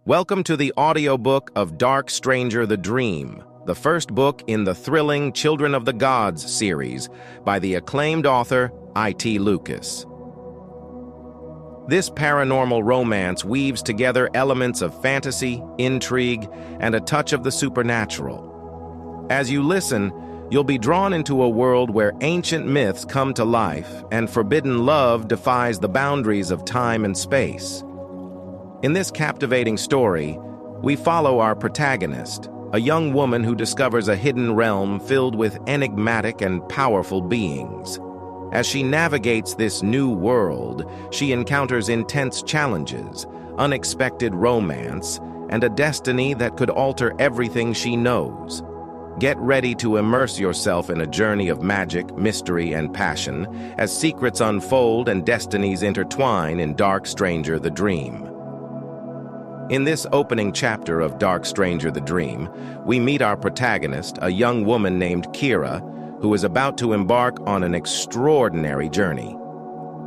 Welcome to the audiobook of Dark Stranger the Dream, the first book in the thrilling Children of the Gods series by the acclaimed author I.T. Lucas. This paranormal romance weaves together elements of fantasy, intrigue, and a touch of the supernatural. As you listen, you'll be drawn into a world where ancient myths come to life and forbidden love defies the boundaries of time and space. In this captivating story, we follow our protagonist, a young woman who discovers a hidden realm filled with enigmatic and powerful beings. As she navigates this new world, she encounters intense challenges, unexpected romance, and a destiny that could alter everything she knows. Get ready to immerse yourself in a journey of magic, mystery, and passion as secrets unfold and destinies intertwine in Dark Stranger the Dream. In this opening chapter of Dark Stranger the Dream, we meet our protagonist, a young woman named Kiera, who is about to embark on an extraordinary journey.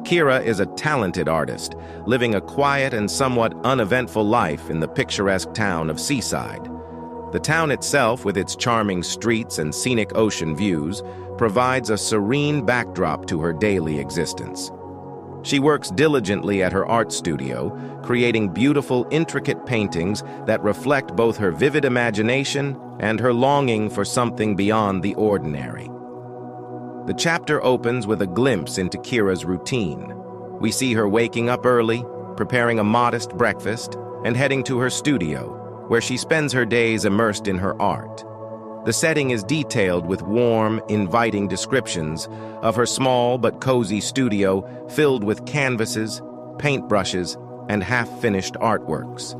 Kiera is a talented artist, living a quiet and somewhat uneventful life in the picturesque town of Seaside. The town itself, with its charming streets and scenic ocean views, provides a serene backdrop to her daily existence. She works diligently at her art studio, creating beautiful, intricate paintings that reflect both her vivid imagination and her longing for something beyond the ordinary. The chapter opens with a glimpse into Kiera's routine. We see her waking up early, preparing a modest breakfast, and heading to her studio, where she spends her days immersed in her art. The setting is detailed with warm, inviting descriptions of her small but cozy studio filled with canvases, paintbrushes, and half-finished artworks.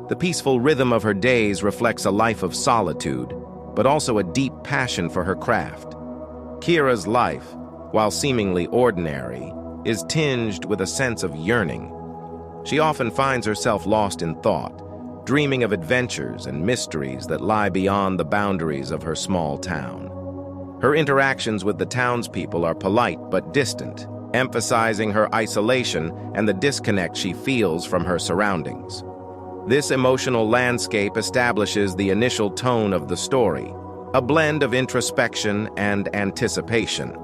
The peaceful rhythm of her days reflects a life of solitude, but also a deep passion for her craft. Kiera's life, while seemingly ordinary, is tinged with a sense of yearning. She often finds herself lost in thought, dreaming of adventures and mysteries that lie beyond the boundaries of her small town. Her interactions with the townspeople are polite but distant, emphasizing her isolation and the disconnect she feels from her surroundings. This emotional landscape establishes the initial tone of the story, a blend of introspection and anticipation.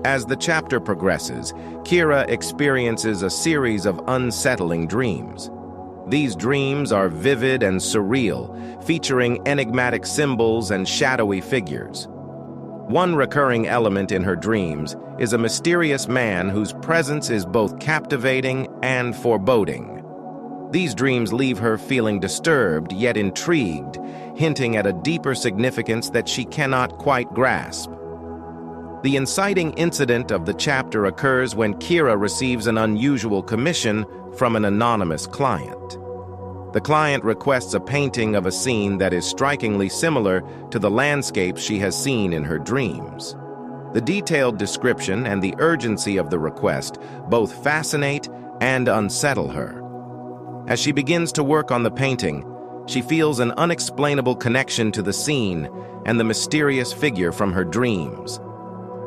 As the chapter progresses, Kiera experiences a series of unsettling dreams. These dreams are vivid and surreal, featuring enigmatic symbols and shadowy figures. One recurring element in her dreams is a mysterious man whose presence is both captivating and foreboding. These dreams leave her feeling disturbed yet intrigued, hinting at a deeper significance that she cannot quite grasp. The inciting incident of the chapter occurs when Kiera receives an unusual commission from an anonymous client. The client requests a painting of a scene that is strikingly similar to the landscapes she has seen in her dreams. The detailed description and the urgency of the request both fascinate and unsettle her. As she begins to work on the painting, she feels an unexplainable connection to the scene and the mysterious figure from her dreams.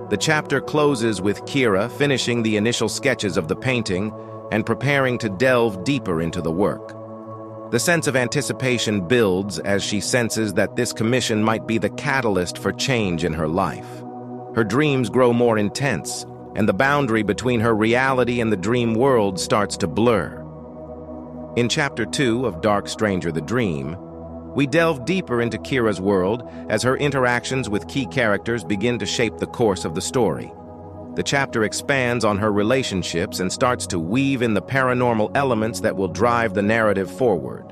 The chapter closes with Kiera finishing the initial sketches of the painting and preparing to delve deeper into the work. The sense of anticipation builds as she senses that this commission might be the catalyst for change in her life. Her dreams grow more intense, and the boundary between her reality and the dream world starts to blur. In Chapter 2 of Dark Stranger the Dream, we delve deeper into Kiera's world as her interactions with key characters begin to shape the course of the story. The chapter expands on her relationships and starts to weave in the paranormal elements that will drive the narrative forward.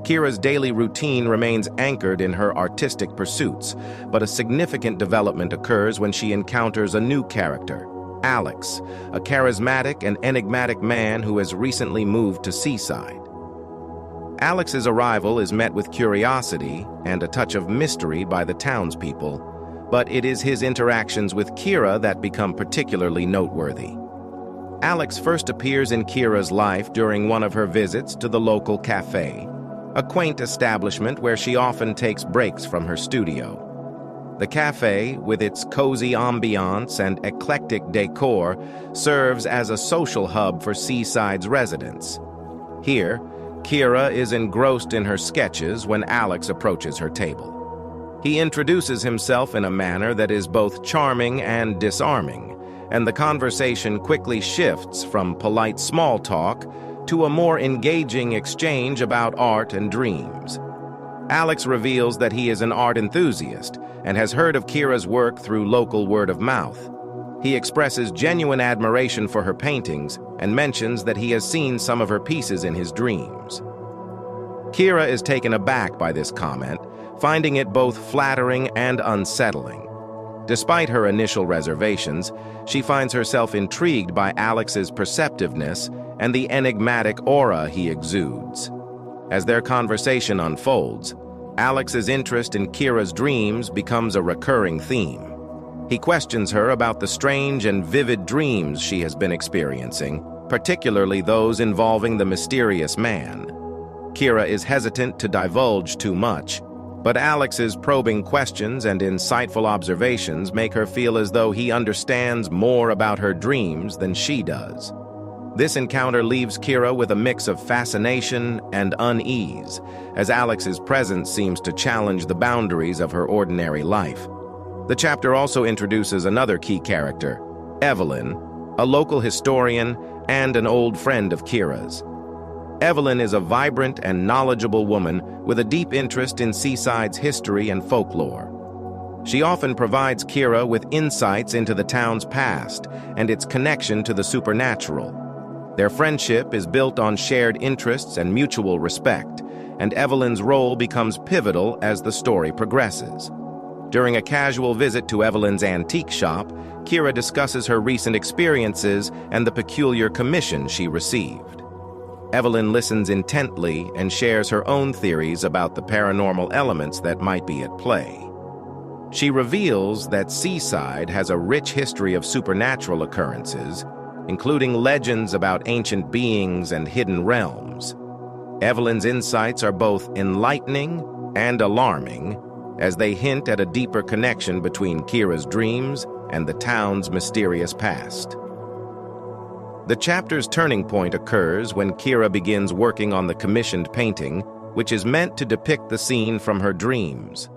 Kiera's daily routine remains anchored in her artistic pursuits, but a significant development occurs when she encounters a new character, Alex, a charismatic and enigmatic man who has recently moved to Seaside. Alex's arrival is met with curiosity and a touch of mystery by the townspeople, but it is his interactions with Kiera that become particularly noteworthy. Alex first appears in Kiera's life during one of her visits to the local cafe, a quaint establishment where she often takes breaks from her studio. The cafe, with its cozy ambiance and eclectic decor, serves as a social hub for Seaside's residents. Here, Kiera is engrossed in her sketches when Alex approaches her table. He introduces himself in a manner that is both charming and disarming, and the conversation quickly shifts from polite small talk to a more engaging exchange about art and dreams. Alex reveals that he is an art enthusiast and has heard of Kiera's work through local word of mouth. He expresses genuine admiration for her paintings and mentions that he has seen some of her pieces in his dreams. Kiera is taken aback by this comment, finding it both flattering and unsettling. Despite her initial reservations, she finds herself intrigued by Alex's perceptiveness and the enigmatic aura he exudes. As their conversation unfolds, Alex's interest in Kiera's dreams becomes a recurring theme. He questions her about the strange and vivid dreams she has been experiencing, particularly those involving the mysterious man. Kiera is hesitant to divulge too much, but Alex's probing questions and insightful observations make her feel as though he understands more about her dreams than she does. This encounter leaves Kiera with a mix of fascination and unease, as Alex's presence seems to challenge the boundaries of her ordinary life. The chapter also introduces another key character, Evelyn, a local historian and an old friend of Kiera's. Evelyn is a vibrant and knowledgeable woman with a deep interest in Seaside's history and folklore. She often provides Kiera with insights into the town's past and its connection to the supernatural. Their friendship is built on shared interests and mutual respect, and Evelyn's role becomes pivotal as the story progresses. During a casual visit to Evelyn's antique shop, Kiera discusses her recent experiences and the peculiar commission she received. Evelyn listens intently and shares her own theories about the paranormal elements that might be at play. She reveals that Seaside has a rich history of supernatural occurrences, including legends about ancient beings and hidden realms. Evelyn's insights are both enlightening and alarming, as they hint at a deeper connection between Kiera's dreams and the town's mysterious past. The chapter's turning point occurs when Kiera begins working on the commissioned painting, which is meant to depict the scene from her dreams.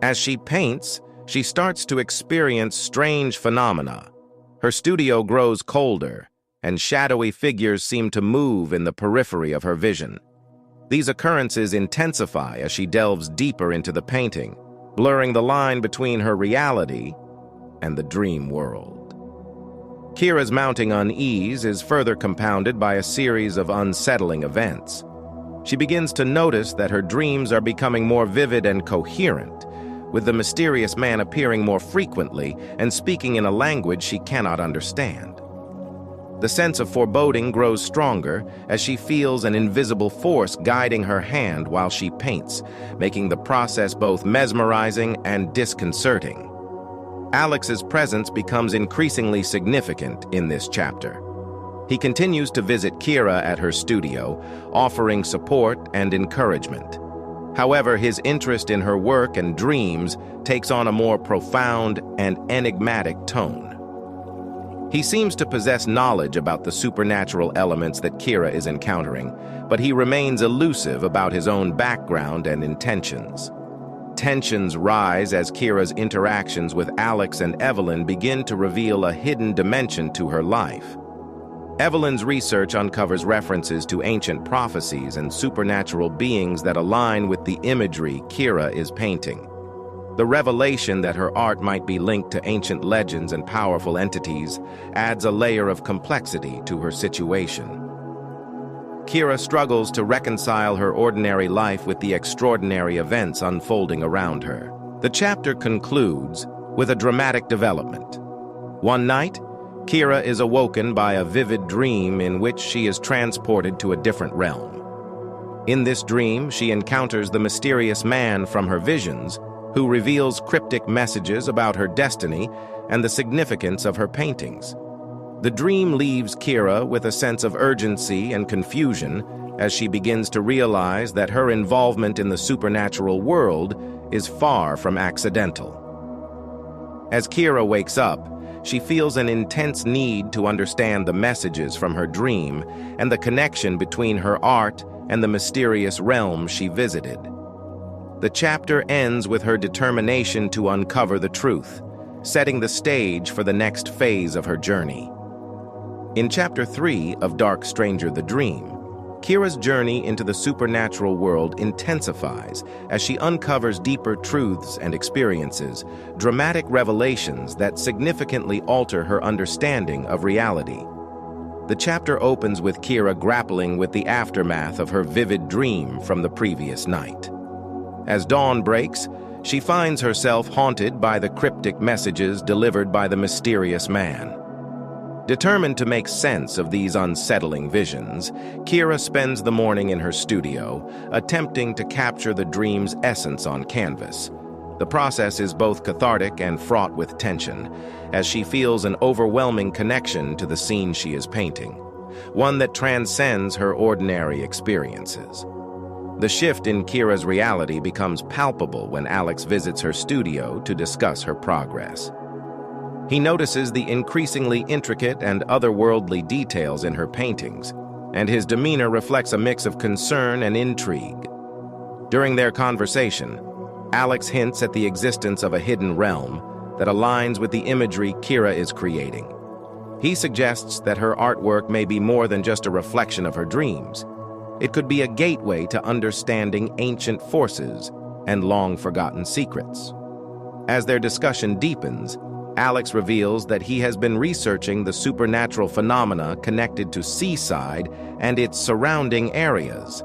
As she paints, she starts to experience strange phenomena. Her studio grows colder, and shadowy figures seem to move in the periphery of her vision. These occurrences intensify as she delves deeper into the painting, blurring the line between her reality and the dream world. Kiera's mounting unease is further compounded by a series of unsettling events. She begins to notice that her dreams are becoming more vivid and coherent, with the mysterious man appearing more frequently and speaking in a language she cannot understand. The sense of foreboding grows stronger as she feels an invisible force guiding her hand while she paints, making the process both mesmerizing and disconcerting. Alex's presence becomes increasingly significant in this chapter. He continues to visit Kiera at her studio, offering support and encouragement. However, his interest in her work and dreams takes on a more profound and enigmatic tone. He seems to possess knowledge about the supernatural elements that Kiera is encountering, but he remains elusive about his own background and intentions. Tensions rise as Kiera's interactions with Alex and Evelyn begin to reveal a hidden dimension to her life. Evelyn's research uncovers references to ancient prophecies and supernatural beings that align with the imagery Kiera is painting. The revelation that her art might be linked to ancient legends and powerful entities adds a layer of complexity to her situation. Kiera struggles to reconcile her ordinary life with the extraordinary events unfolding around her. The chapter concludes with a dramatic development. One night, Kiera is awoken by a vivid dream in which she is transported to a different realm. In this dream, she encounters the mysterious man from her visions, who reveals cryptic messages about her destiny and the significance of her paintings. The dream leaves Kiera with a sense of urgency and confusion as she begins to realize that her involvement in the supernatural world is far from accidental. As Kiera wakes up, she feels an intense need to understand the messages from her dream and the connection between her art and the mysterious realm she visited. The chapter ends with her determination to uncover the truth, setting the stage for the next phase of her journey. In Chapter 3 of Dark Stranger the Dream, Kiera's journey into the supernatural world intensifies as she uncovers deeper truths and experiences, dramatic revelations that significantly alter her understanding of reality. The chapter opens with Kiera grappling with the aftermath of her vivid dream from the previous night. As dawn breaks, she finds herself haunted by the cryptic messages delivered by the mysterious man. Determined to make sense of these unsettling visions, Kiera spends the morning in her studio, attempting to capture the dream's essence on canvas. The process is both cathartic and fraught with tension, as she feels an overwhelming connection to the scene she is painting, one that transcends her ordinary experiences. The shift in Kiera's reality becomes palpable when Alex visits her studio to discuss her progress. He notices the increasingly intricate and otherworldly details in her paintings, and his demeanor reflects a mix of concern and intrigue. During their conversation, Alex hints at the existence of a hidden realm that aligns with the imagery Kiera is creating. He suggests that her artwork may be more than just a reflection of her dreams. It could be a gateway to understanding ancient forces and long-forgotten secrets. As their discussion deepens, Alex reveals that he has been researching the supernatural phenomena connected to Seaside and its surrounding areas.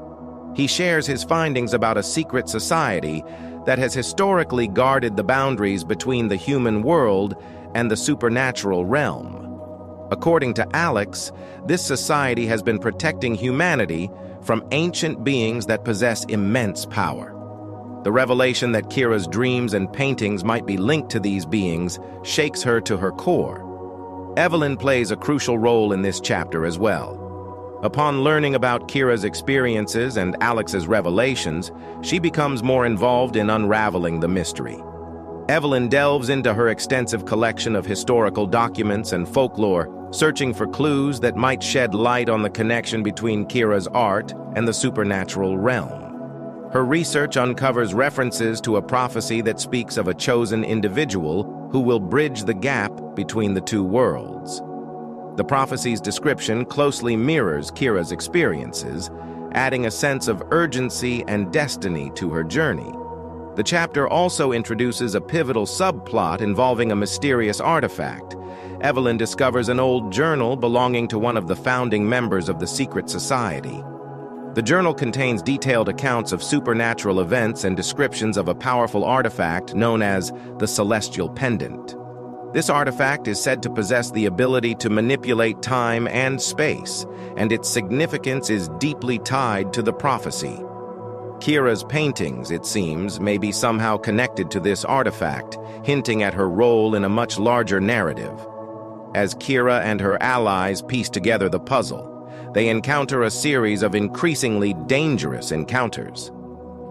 He shares his findings about a secret society that has historically guarded the boundaries between the human world and the supernatural realm. According to Alex, this society has been protecting humanity from ancient beings that possess immense power. The revelation that Kiera's dreams and paintings might be linked to these beings shakes her to her core. Evelyn plays a crucial role in this chapter as well. Upon learning about Kiera's experiences and Alex's revelations, she becomes more involved in unraveling the mystery. Evelyn delves into her extensive collection of historical documents and folklore, searching for clues that might shed light on the connection between Kiera's art and the supernatural realm. Her research uncovers references to a prophecy that speaks of a chosen individual who will bridge the gap between the two worlds. The prophecy's description closely mirrors Kiera's experiences, adding a sense of urgency and destiny to her journey. The chapter also introduces a pivotal subplot involving a mysterious artifact. Evelyn discovers an old journal belonging to one of the founding members of the secret society. The journal contains detailed accounts of supernatural events and descriptions of a powerful artifact known as the Celestial Pendant. This artifact is said to possess the ability to manipulate time and space, and its significance is deeply tied to the prophecy. Kiera's paintings, it seems, may be somehow connected to this artifact, hinting at her role in a much larger narrative. As Kiera and her allies piece together the puzzle, they encounter a series of increasingly dangerous encounters.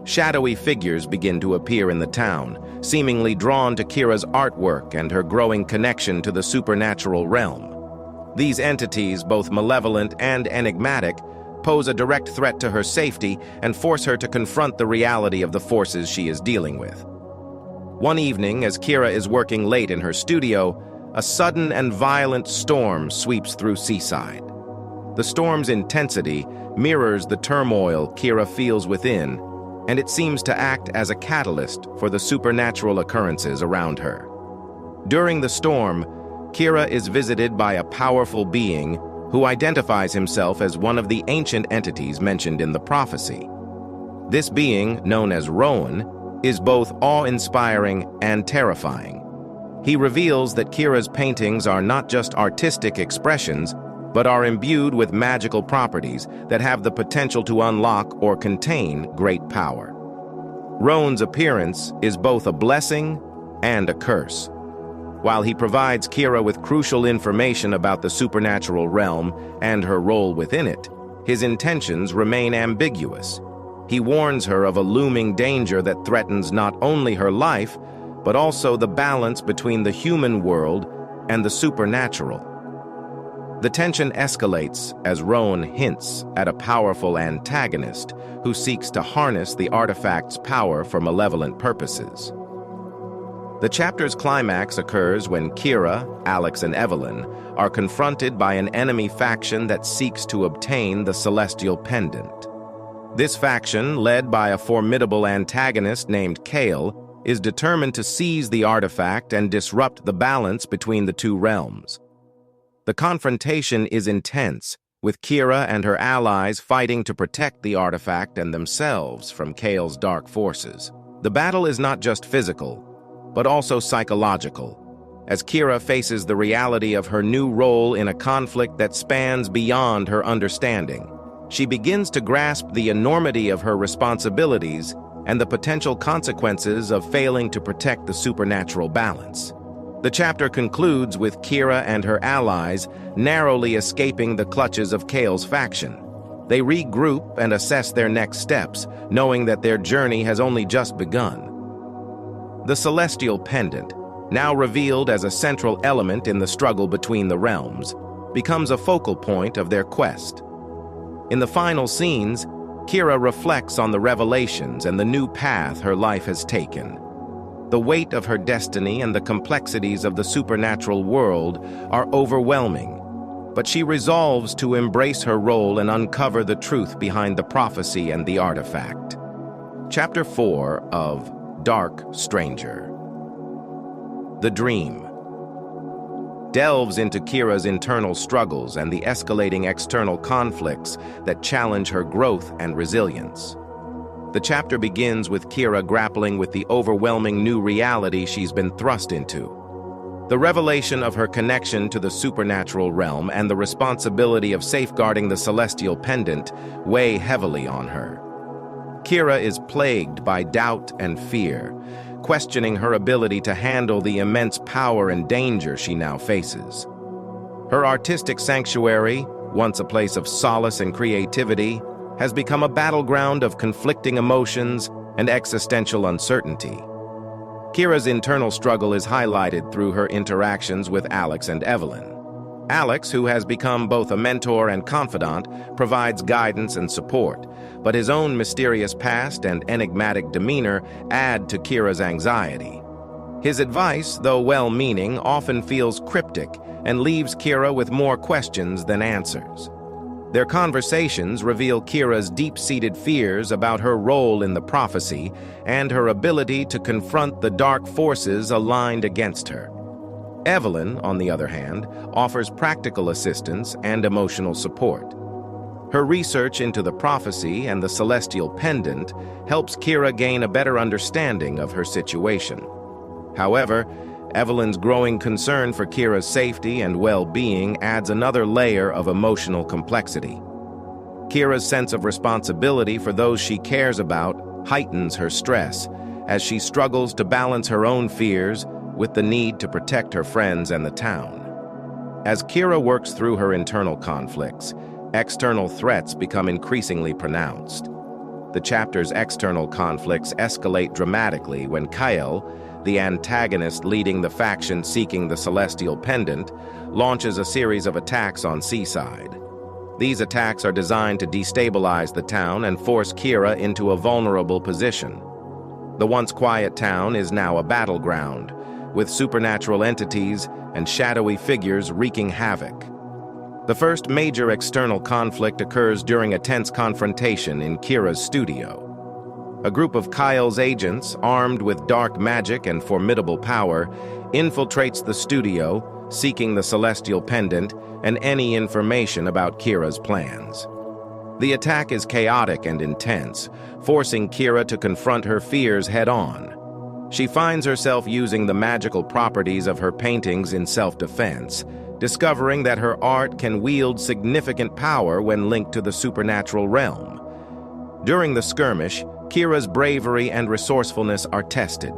Shadowy figures begin to appear in the town, seemingly drawn to Kiera's artwork and her growing connection to the supernatural realm. These entities, both malevolent and enigmatic, pose a direct threat to her safety and force her to confront the reality of the forces she is dealing with. One evening, as Kiera is working late in her studio, a sudden and violent storm sweeps through Seaside. The storm's intensity mirrors the turmoil Kiera feels within, and it seems to act as a catalyst for the supernatural occurrences around her. During the storm, Kiera is visited by a powerful being who identifies himself as one of the ancient entities mentioned in the prophecy. This being, known as Rowan, is both awe-inspiring and terrifying. He reveals that Kiera's paintings are not just artistic expressions, but are imbued with magical properties that have the potential to unlock or contain great power. Rowan's appearance is both a blessing and a curse. While he provides Kiera with crucial information about the supernatural realm and her role within it, his intentions remain ambiguous. He warns her of a looming danger that threatens not only her life, but also the balance between the human world and the supernatural. The tension escalates as Roan hints at a powerful antagonist who seeks to harness the artifact's power for malevolent purposes. The chapter's climax occurs when Kiera, Alex, and Evelyn are confronted by an enemy faction that seeks to obtain the Celestial Pendant. This faction, led by a formidable antagonist named Kale, is determined to seize the artifact and disrupt the balance between the two realms. The confrontation is intense, with Kiera and her allies fighting to protect the artifact and themselves from Kale's dark forces. The battle is not just physical, but also psychological, as Kiera faces the reality of her new role in a conflict that spans beyond her understanding. She begins to grasp the enormity of her responsibilities and the potential consequences of failing to protect the supernatural balance. The chapter concludes with Kiera and her allies narrowly escaping the clutches of Kale's faction. They regroup and assess their next steps, knowing that their journey has only just begun. The Celestial Pendant, now revealed as a central element in the struggle between the realms, becomes a focal point of their quest. In the final scenes, Kiera reflects on the revelations and the new path her life has taken. The weight of her destiny and the complexities of the supernatural world are overwhelming, but she resolves to embrace her role and uncover the truth behind the prophecy and the artifact. Chapter 4 of Dark Stranger. The Dream delves into Kiera's internal struggles and the escalating external conflicts that challenge her growth and resilience. The chapter begins with Kiera grappling with the overwhelming new reality she's been thrust into. The revelation of her connection to the supernatural realm and the responsibility of safeguarding the Celestial Pendant weigh heavily on her. Kiera is plagued by doubt and fear, questioning her ability to handle the immense power and danger she now faces. Her artistic sanctuary, once a place of solace and creativity, has become a battleground of conflicting emotions and existential uncertainty. Kiera's internal struggle is highlighted through her interactions with Alex and Evelyn. Alex, who has become both a mentor and confidant, provides guidance and support, but his own mysterious past and enigmatic demeanor add to Kiera's anxiety. His advice, though well-meaning, often feels cryptic and leaves Kiera with more questions than answers. Their conversations reveal Kiera's deep-seated fears about her role in the prophecy and her ability to confront the dark forces aligned against her. Evelyn, on the other hand, offers practical assistance and emotional support. Her research into the prophecy and the Celestial Pendant helps Kiera gain a better understanding of her situation. However, Evelyn's growing concern for Kiera's safety and well-being adds another layer of emotional complexity. Kiera's sense of responsibility for those she cares about heightens her stress as she struggles to balance her own fears with the need to protect her friends and the town. As Kiera works through her internal conflicts, external threats become increasingly pronounced. The chapter's external conflicts escalate dramatically when Kyle, the antagonist leading the faction seeking the Celestial Pendant, launches a series of attacks on Seaside. These attacks are designed to destabilize the town and force Kiera into a vulnerable position. The once quiet town is now a battleground, with supernatural entities and shadowy figures wreaking havoc. The first major external conflict occurs during a tense confrontation in Kiera's studio. A group of Kyle's agents, armed with dark magic and formidable power, infiltrates the studio, seeking the Celestial Pendant and any information about Kiera's plans. The attack is chaotic and intense, forcing Kiera to confront her fears head-on. She finds herself using the magical properties of her paintings in self-defense, discovering that her art can wield significant power when linked to the supernatural realm. During the skirmish, Kiera's bravery and resourcefulness are tested.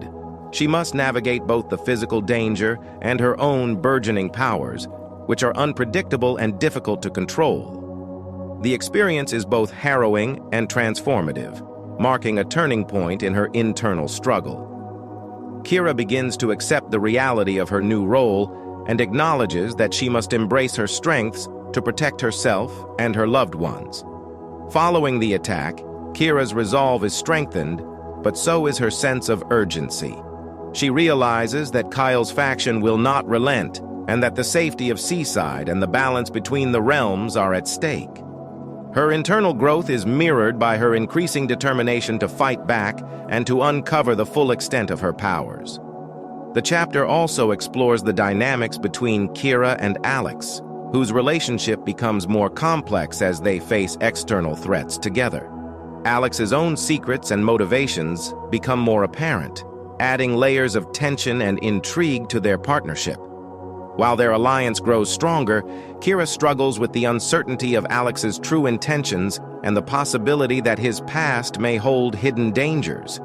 She must navigate both the physical danger and her own burgeoning powers, which are unpredictable and difficult to control. The experience is both harrowing and transformative, marking a turning point in her internal struggle. Kiera begins to accept the reality of her new role and acknowledges that she must embrace her strengths to protect herself and her loved ones. Following the attack, Kiera's resolve is strengthened, but so is her sense of urgency. She realizes that Kyle's faction will not relent, and that the safety of Seaside and the balance between the realms are at stake. Her internal growth is mirrored by her increasing determination to fight back and to uncover the full extent of her powers. The chapter also explores the dynamics between Kiera and Alex, whose relationship becomes more complex as they face external threats together. Alex's own secrets and motivations become more apparent, adding layers of tension and intrigue to their partnership. While their alliance grows stronger, Kiera struggles with the uncertainty of Alex's true intentions and the possibility that his past may hold hidden dangers.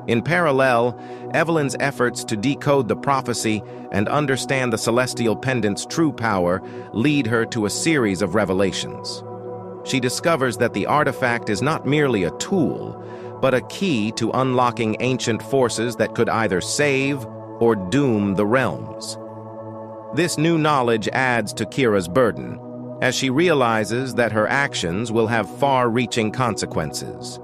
In parallel, Evelyn's efforts to decode the prophecy and understand the Celestial Pendant's true power lead her to a series of revelations. She discovers that the artifact is not merely a tool, but a key to unlocking ancient forces that could either save or doom the realms. This new knowledge adds to Kiera's burden, as she realizes that her actions will have far-reaching consequences.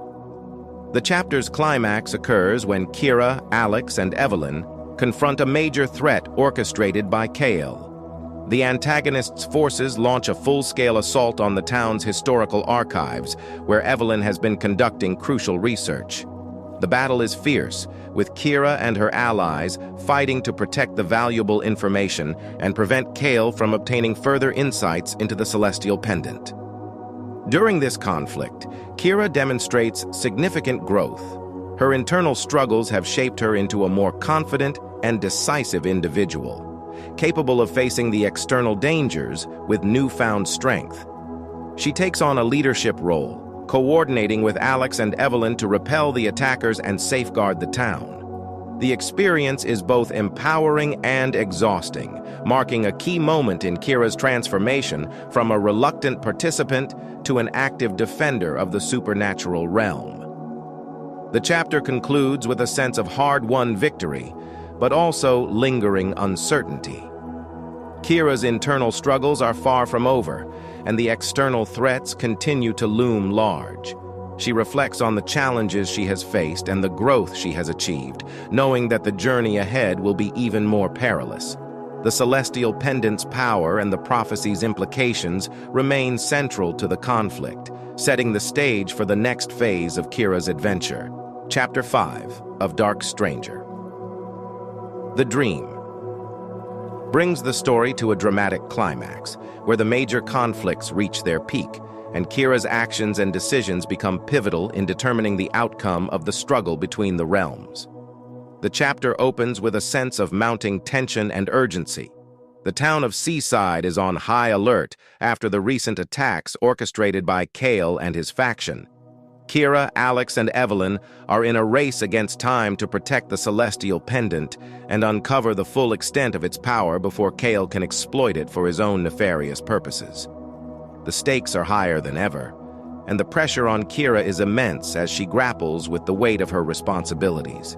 The chapter's climax occurs when Kiera, Alex, and Evelyn confront a major threat orchestrated by Kale. The antagonist's forces launch a full-scale assault on the town's historical archives, where Evelyn has been conducting crucial research. The battle is fierce, with Kiera and her allies fighting to protect the valuable information and prevent Kale from obtaining further insights into the Celestial Pendant. During this conflict, Kiera demonstrates significant growth. Her internal struggles have shaped her into a more confident and decisive individual, capable of facing the external dangers with newfound strength. She takes on a leadership role, coordinating with Alex and Evelyn to repel the attackers and safeguard the town. The experience is both empowering and exhausting, marking a key moment in Kiera's transformation from a reluctant participant to an active defender of the supernatural realm. The chapter concludes with a sense of hard-won victory, but also lingering uncertainty. Kiera's internal struggles are far from over, and the external threats continue to loom large. She reflects on the challenges she has faced and the growth she has achieved, knowing that the journey ahead will be even more perilous. The Celestial Pendant's power and the prophecy's implications remain central to the conflict, setting the stage for the next phase of Kiera's adventure. Chapter 5 of Dark Stranger. The Dream brings the story to a dramatic climax, where the major conflicts reach their peak, and Kiera's actions and decisions become pivotal in determining the outcome of the struggle between the realms. The chapter opens with a sense of mounting tension and urgency. The town of Seaside is on high alert after the recent attacks orchestrated by Kale and his faction. Kiera, Alex, and Evelyn are in a race against time to protect the Celestial Pendant and uncover the full extent of its power before Kale can exploit it for his own nefarious purposes. The stakes are higher than ever, and the pressure on Kiera is immense as she grapples with the weight of her responsibilities.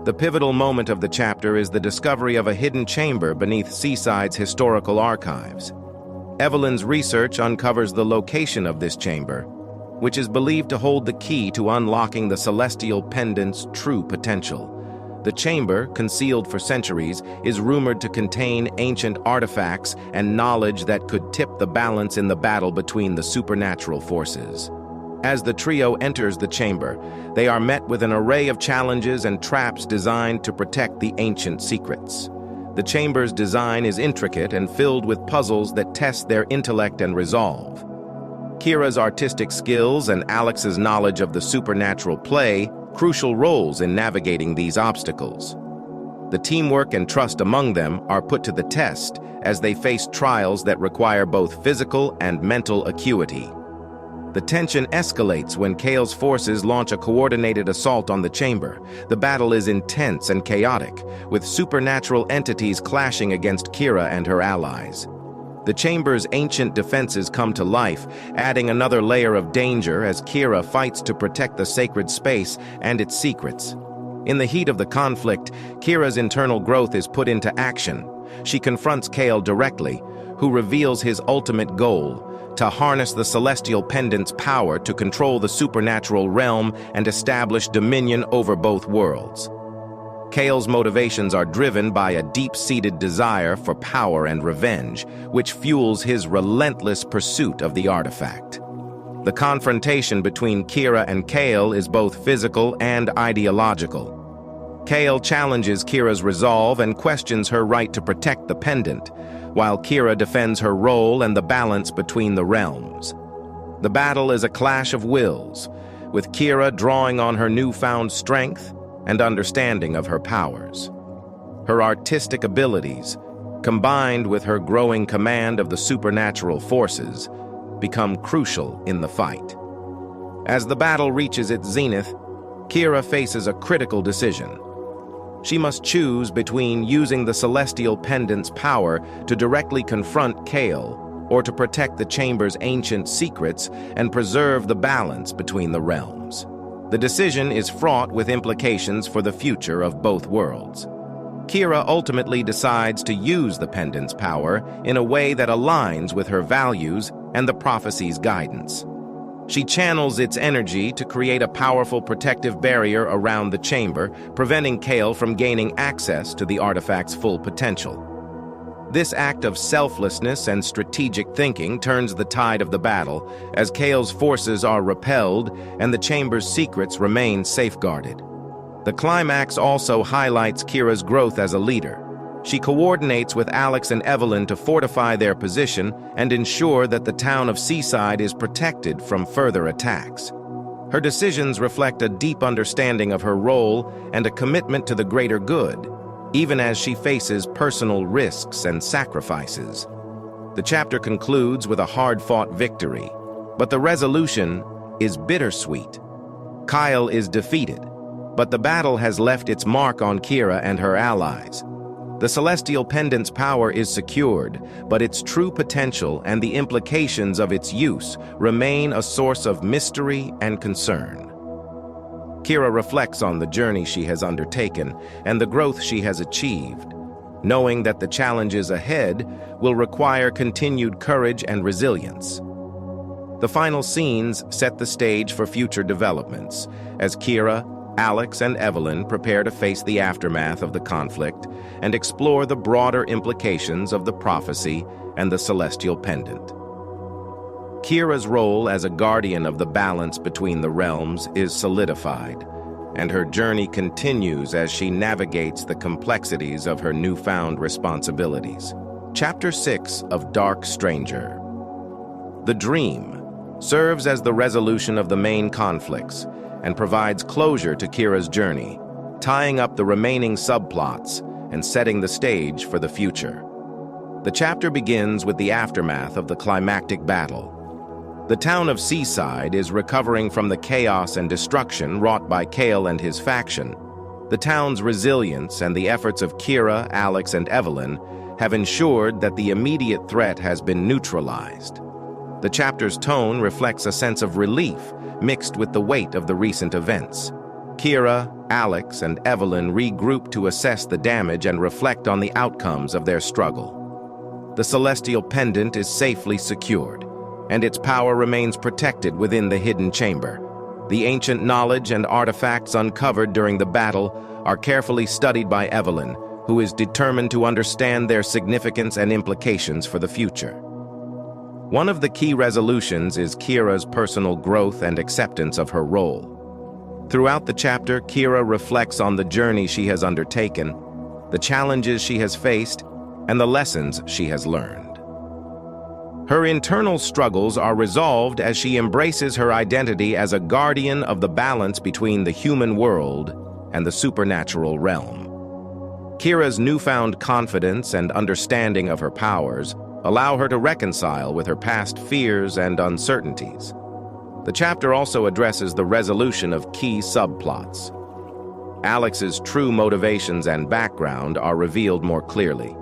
The pivotal moment of the chapter is the discovery of a hidden chamber beneath Seaside's historical archives. Evelyn's research uncovers the location of this chamber, which is believed to hold the key to unlocking the Celestial Pendant's true potential. The chamber, concealed for centuries, is rumored to contain ancient artifacts and knowledge that could tip the balance in the battle between the supernatural forces. As the trio enters the chamber, they are met with an array of challenges and traps designed to protect the ancient secrets. The chamber's design is intricate and filled with puzzles that test their intellect and resolve. Kiera's artistic skills and Alex's knowledge of the supernatural play crucial roles in navigating these obstacles. The teamwork and trust among them are put to the test as they face trials that require both physical and mental acuity. The tension escalates when Kale's forces launch a coordinated assault on the chamber. The battle is intense and chaotic, with supernatural entities clashing against Kiera and her allies. The chamber's ancient defenses come to life, adding another layer of danger as Kiera fights to protect the sacred space and its secrets. In the heat of the conflict, Kiera's internal growth is put into action. she confronts Kale directly, who reveals his ultimate goal: to harness the Celestial Pendant's power to control the supernatural realm and establish dominion over both worlds. Kale's motivations are driven by a deep-seated desire for power and revenge, which fuels his relentless pursuit of the artifact. The confrontation between Kiera and Kale is both physical and ideological. Kale challenges Kiera's resolve and questions her right to protect the pendant, while Kiera defends her role and the balance between the realms. The battle is a clash of wills, with Kiera drawing on her newfound strength and understanding of her powers. Her artistic abilities, combined with her growing command of the supernatural forces, become crucial in the fight. As the battle reaches its zenith, Kiera faces a critical decision. She must choose between using the Celestial Pendant's power to directly confront Kale or to protect the chamber's ancient secrets and preserve the balance between the realms. The decision is fraught with implications for the future of both worlds. Kiera ultimately decides to use the pendant's power in a way that aligns with her values and the prophecy's guidance. She channels its energy to create a powerful protective barrier around the chamber, preventing Kale from gaining access to the artifact's full potential. This act of selflessness and strategic thinking turns the tide of the battle, as Kale's forces are repelled and the chamber's secrets remain safeguarded. The climax also highlights Kiera's growth as a leader. She coordinates with Alex and Evelyn to fortify their position and ensure that the town of Seaside is protected from further attacks. Her decisions reflect a deep understanding of her role and a commitment to the greater good, even as she faces personal risks and sacrifices. The chapter concludes with a hard-fought victory, but the resolution is bittersweet. Kyle is defeated, but the battle has left its mark on Kiera and her allies. The Celestial Pendant's power is secured, but its true potential and the implications of its use remain a source of mystery and concern. Kiera reflects on the journey she has undertaken and the growth she has achieved, knowing that the challenges ahead will require continued courage and resilience. The final scenes set the stage for future developments, as Kiera, Alex, and Evelyn prepare to face the aftermath of the conflict and explore the broader implications of the prophecy and the Celestial Pendant. Kiera's role as a guardian of the balance between the realms is solidified, and her journey continues as she navigates the complexities of her newfound responsibilities. Chapter 6 of Dark Stranger. The Dream serves as the resolution of the main conflicts and provides closure to Kiera's journey, tying up the remaining subplots and setting the stage for the future. The chapter begins with the aftermath of the climactic battle. The town of Seaside is recovering from the chaos and destruction wrought by Kale and his faction. The town's resilience and the efforts of Kiera, Alex, and Evelyn have ensured that the immediate threat has been neutralized. The chapter's tone reflects a sense of relief mixed with the weight of the recent events. Kiera, Alex, and Evelyn regroup to assess the damage and reflect on the outcomes of their struggle. The Celestial Pendant is safely secured, and its power remains protected within the hidden chamber. The ancient knowledge and artifacts uncovered during the battle are carefully studied by Evelyn, who is determined to understand their significance and implications for the future. One of the key resolutions is Kiera's personal growth and acceptance of her role. Throughout the chapter, Kiera reflects on the journey she has undertaken, the challenges she has faced, and the lessons she has learned. Her internal struggles are resolved as she embraces her identity as a guardian of the balance between the human world and the supernatural realm. Kiera's newfound confidence and understanding of her powers allow her to reconcile with her past fears and uncertainties. The chapter also addresses the resolution of key subplots. Alex's true motivations and background are revealed more clearly.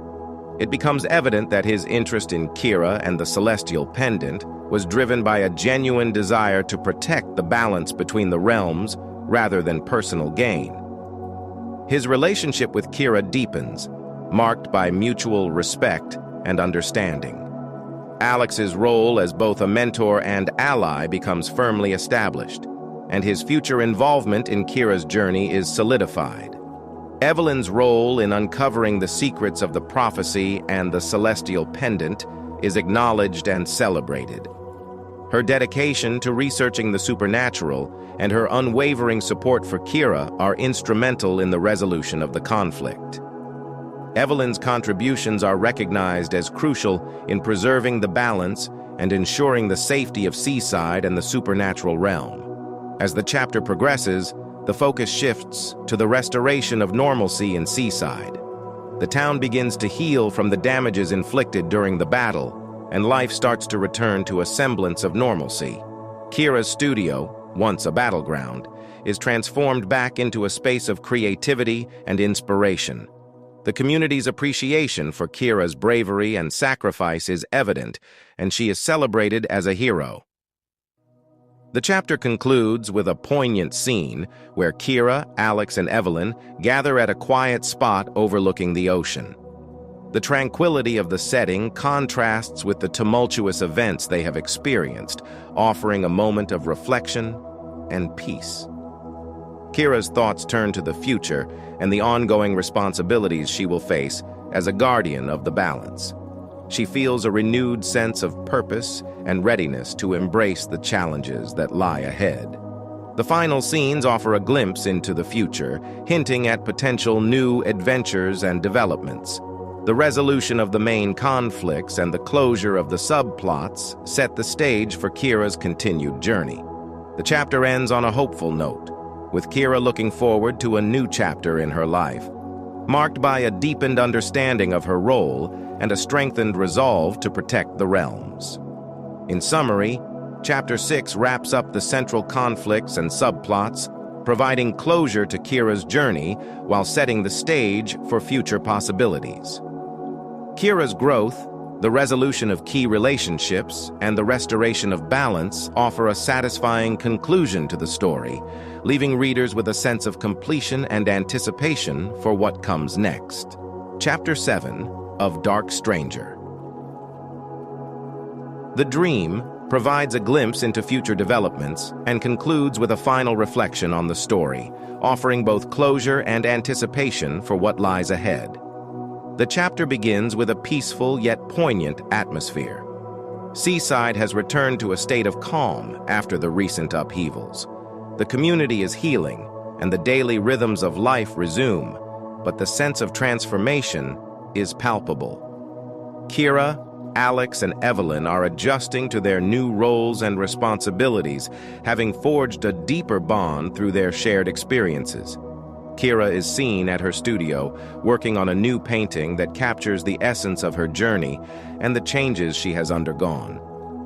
It becomes evident that his interest in Kiera and the Celestial Pendant was driven by a genuine desire to protect the balance between the realms rather than personal gain. His relationship with Kiera deepens, marked by mutual respect and understanding. Alex's role as both a mentor and ally becomes firmly established, and his future involvement in Kiera's journey is solidified. Evelyn's role in uncovering the secrets of the prophecy and the Celestial Pendant is acknowledged and celebrated. Her dedication to researching the supernatural and her unwavering support for Kiera are instrumental in the resolution of the conflict. Evelyn's contributions are recognized as crucial in preserving the balance and ensuring the safety of Seaside and the supernatural realm. As the chapter progresses, the focus shifts to the restoration of normalcy in Seaside. The town begins to heal from the damages inflicted during the battle, and life starts to return to a semblance of normalcy. Kiera's studio, once a battleground, is transformed back into a space of creativity and inspiration. The community's appreciation for Kiera's bravery and sacrifice is evident, and she is celebrated as a hero. The chapter concludes with a poignant scene where Kiera, Alex, and Evelyn gather at a quiet spot overlooking the ocean. The tranquility of the setting contrasts with the tumultuous events they have experienced, offering a moment of reflection and peace. Kiera's thoughts turn to the future and the ongoing responsibilities she will face as a guardian of the balance. She feels a renewed sense of purpose and readiness to embrace the challenges that lie ahead. The final scenes offer a glimpse into the future, hinting at potential new adventures and developments. The resolution of the main conflicts and the closure of the subplots set the stage for Kiera's continued journey. The chapter ends on a hopeful note, with Kiera looking forward to a new chapter in her life, marked by a deepened understanding of her role and a strengthened resolve to protect the realms. In summary, Chapter 6 wraps up the central conflicts and subplots, providing closure to Kiera's journey while setting the stage for future possibilities. Kiera's growth, the resolution of key relationships, and the restoration of balance offer a satisfying conclusion to the story, leaving readers with a sense of completion and anticipation for what comes next. Chapter 7 of Dark Stranger. The Dream provides a glimpse into future developments and concludes with a final reflection on the story, offering both closure and anticipation for what lies ahead. The chapter begins with a peaceful yet poignant atmosphere. Seaside has returned to a state of calm after the recent upheavals. The community is healing, and the daily rhythms of life resume, but the sense of transformation is palpable. Kiera, Alex, and Evelyn are adjusting to their new roles and responsibilities, having forged a deeper bond through their shared experiences. Kiera is seen at her studio, working on a new painting that captures the essence of her journey and the changes she has undergone.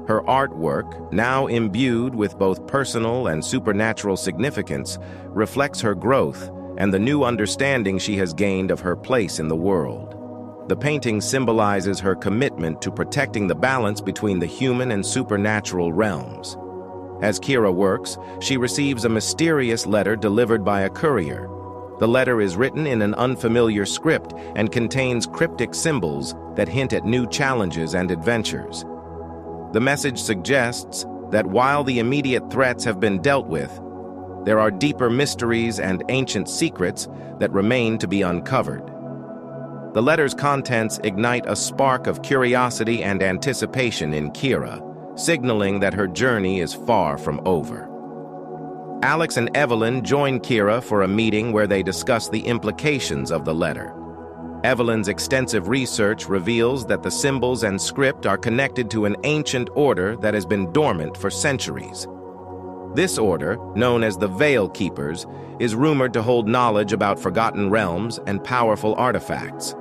Her artwork, now imbued with both personal and supernatural significance, reflects her growth and the new understanding she has gained of her place in the world. The painting symbolizes her commitment to protecting the balance between the human and supernatural realms. As Kiera works, she receives a mysterious letter delivered by a courier. The letter is written in an unfamiliar script and contains cryptic symbols that hint at new challenges and adventures. The message suggests that while the immediate threats have been dealt with, there are deeper mysteries and ancient secrets that remain to be uncovered. The letter's contents ignite a spark of curiosity and anticipation in Kiera, signaling that her journey is far from over. Alex and Evelyn join Kiera for a meeting where they discuss the implications of the letter. Evelyn's extensive research reveals that the symbols and script are connected to an ancient order that has been dormant for centuries. This order, known as the Veil Keepers, is rumored to hold knowledge about forgotten realms and powerful artifacts.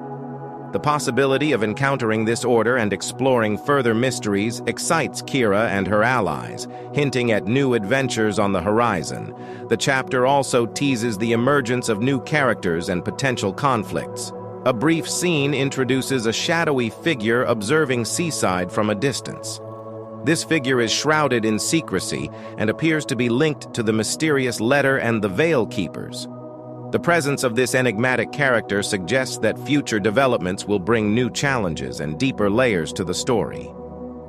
The possibility of encountering this order and exploring further mysteries excites Kiera and her allies, hinting at new adventures on the horizon. The chapter also teases the emergence of new characters and potential conflicts. A brief scene introduces a shadowy figure observing Seaside from a distance. This figure is shrouded in secrecy and appears to be linked to the mysterious letter and the Veil Keepers. The presence of this enigmatic character suggests that future developments will bring new challenges and deeper layers to the story.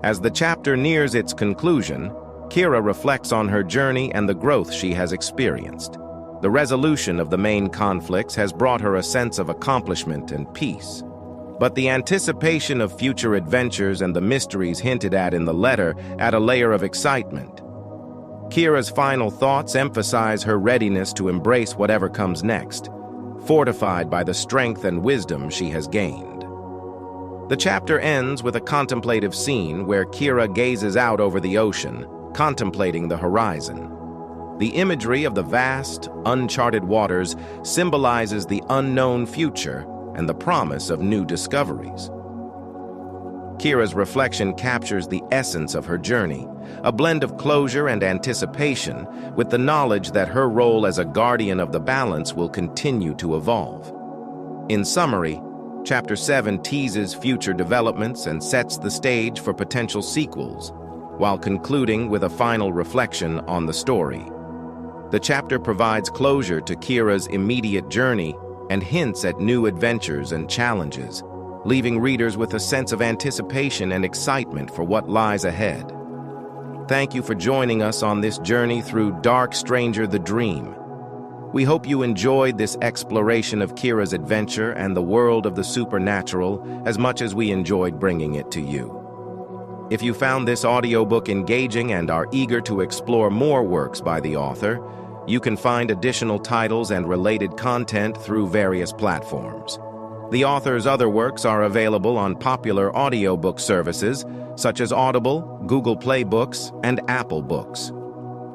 As the chapter nears its conclusion, Kiera reflects on her journey and the growth she has experienced. The resolution of the main conflicts has brought her a sense of accomplishment and peace. But the anticipation of future adventures and the mysteries hinted at in the letter add a layer of excitement. Kiera's final thoughts emphasize her readiness to embrace whatever comes next, fortified by the strength and wisdom she has gained. The chapter ends with a contemplative scene where Kiera gazes out over the ocean, contemplating the horizon. The imagery of the vast, uncharted waters symbolizes the unknown future and the promise of new discoveries. Kiera's reflection captures the essence of her journey, a blend of closure and anticipation, with the knowledge that her role as a guardian of the balance will continue to evolve. In summary, Chapter 7 teases future developments and sets the stage for potential sequels, while concluding with a final reflection on the story. The chapter provides closure to Kiera's immediate journey and hints at new adventures and challenges, leaving readers with a sense of anticipation and excitement for what lies ahead. Thank you for joining us on this journey through Dark Stranger the Dream. We hope you enjoyed this exploration of Kiera's adventure and the world of the supernatural as much as we enjoyed bringing it to you. If you found this audiobook engaging and are eager to explore more works by the author, you can find additional titles and related content through various platforms. The author's other works are available on popular audiobook services such as Audible, Google Play Books, and Apple Books.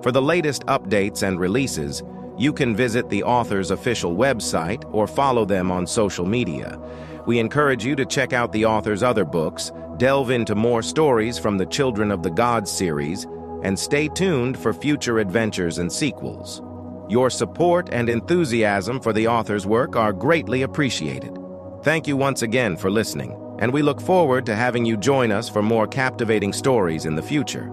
For the latest updates and releases, you can visit the author's official website or follow them on social media. We encourage you to check out the author's other books, delve into more stories from the Children of the Gods series, and stay tuned for future adventures and sequels. Your support and enthusiasm for the author's work are greatly appreciated. Thank you once again for listening, and we look forward to having you join us for more captivating stories in the future.